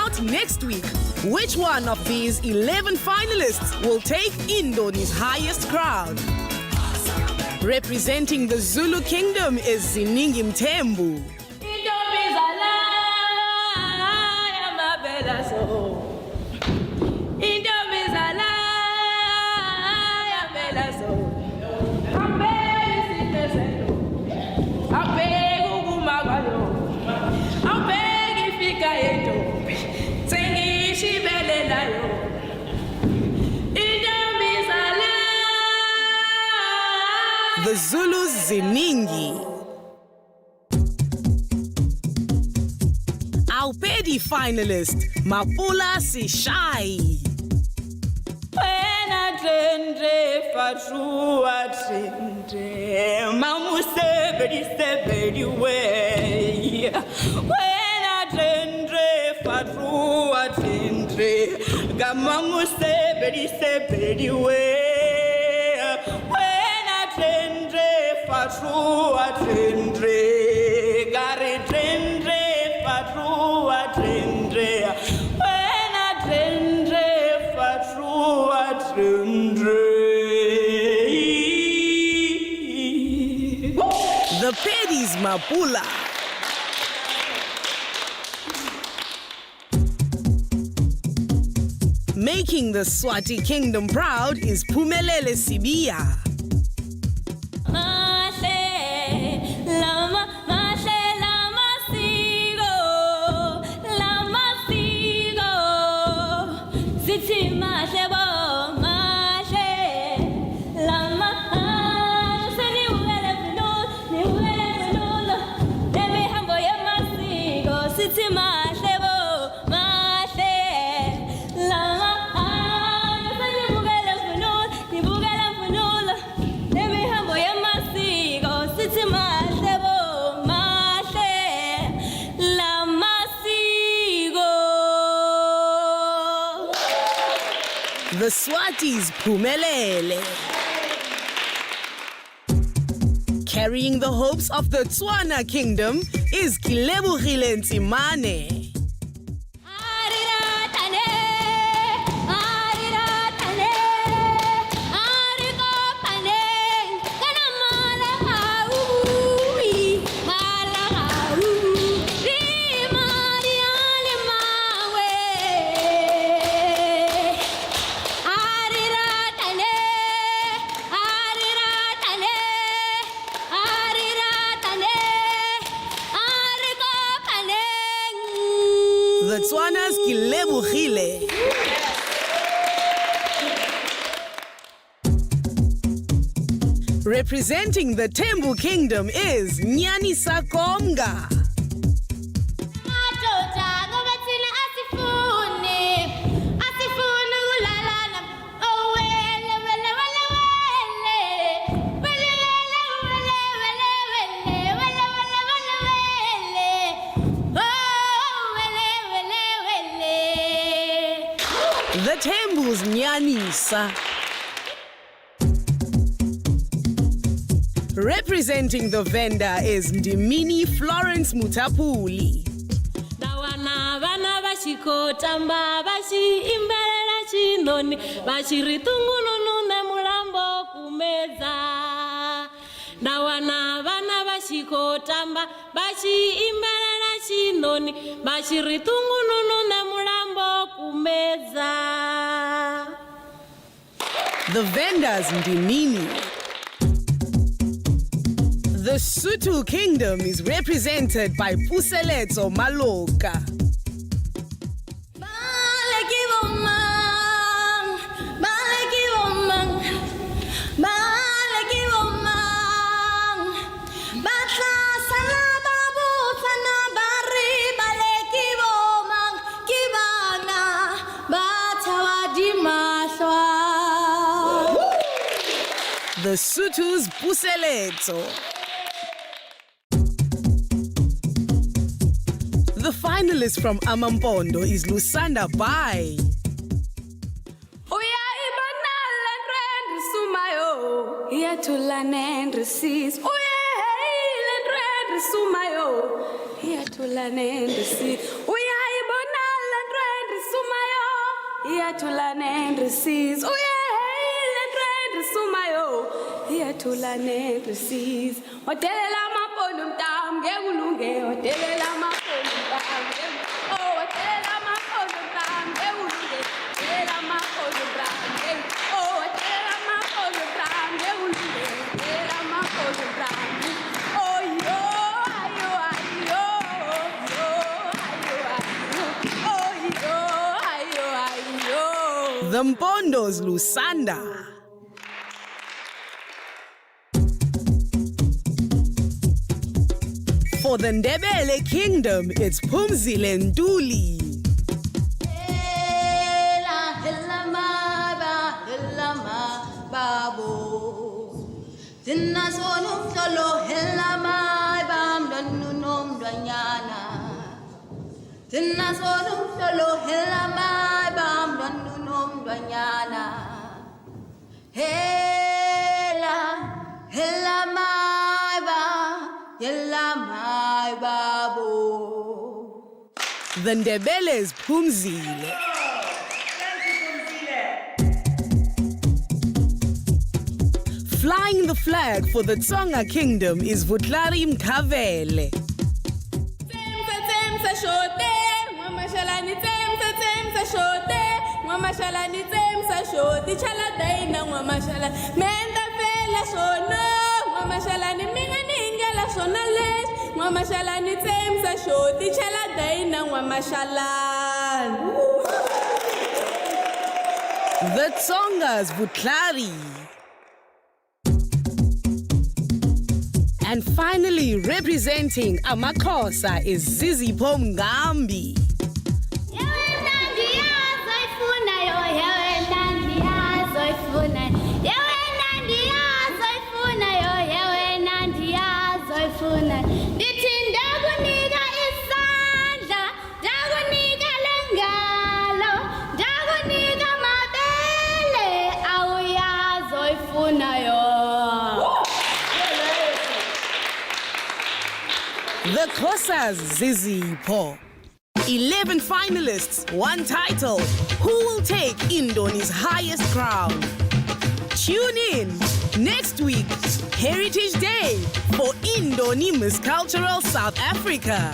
out next week. Which one of these 11 finalists will take Indoni's highest crown? Representing the Zulu Kingdom is Ziningi Mthembu. The Zulus Ziningi. Our Pedi finalist, Mapula Sishai. The Pedis Mapula. Making the Swati Kingdom proud is Pumelele Sibia. The Swatis Pumelele. Carrying the hopes of the Tswana Kingdom is Kilebogile Nzimane. The Tswanas Kilebogile. Representing the Thembu Kingdom is Nyani Sakonga. The Thembu's Nyanisa. Representing the vendor is Ndimini Florence Mutapuli. Dawana vana vachikotamba vachiimbelela chinoni vachiritungulunune mulambo kumeza. Dawana vana vachikotamba vachiimbelela chinoni vachiritungulunune mulambo kumeza. The vendors Ndimini. The Sotho Kingdom is represented by Puseletso Maloka. The Sotho's Puseletso. The finalist from Amampondo is Lusanda Bai. here to learn and receive. Oh yeah, let learn sumayo. Here to learn and receive. Hotelela mapondum tam geulunge. Hotelela mapondum tam. Oh, hotelela mapondum tam geulunge. Hotelela mapondum tam. Oh, hotelela mapondum tam geulunge. Hotelela mapondum tam. Oh yo, ayo ayo, yo ayo ayo. The Mpondo's Lusanda. For the Ndebele Kingdom, it's Phumzile Ntuli. The Ndebele's Phumzile. Flying the flag for the Tsonga Kingdom is Vutlari Mkhavele. The Tsonga's Vutlari. And finally, representing Amaxhosa is Zizipho Ngambi. The Xhosa's Zizipho. 11 finalists, one title. Who will take Indoni's highest crown? Tune in next week, Heritage Day, for Indoni Miss Cultural South Africa.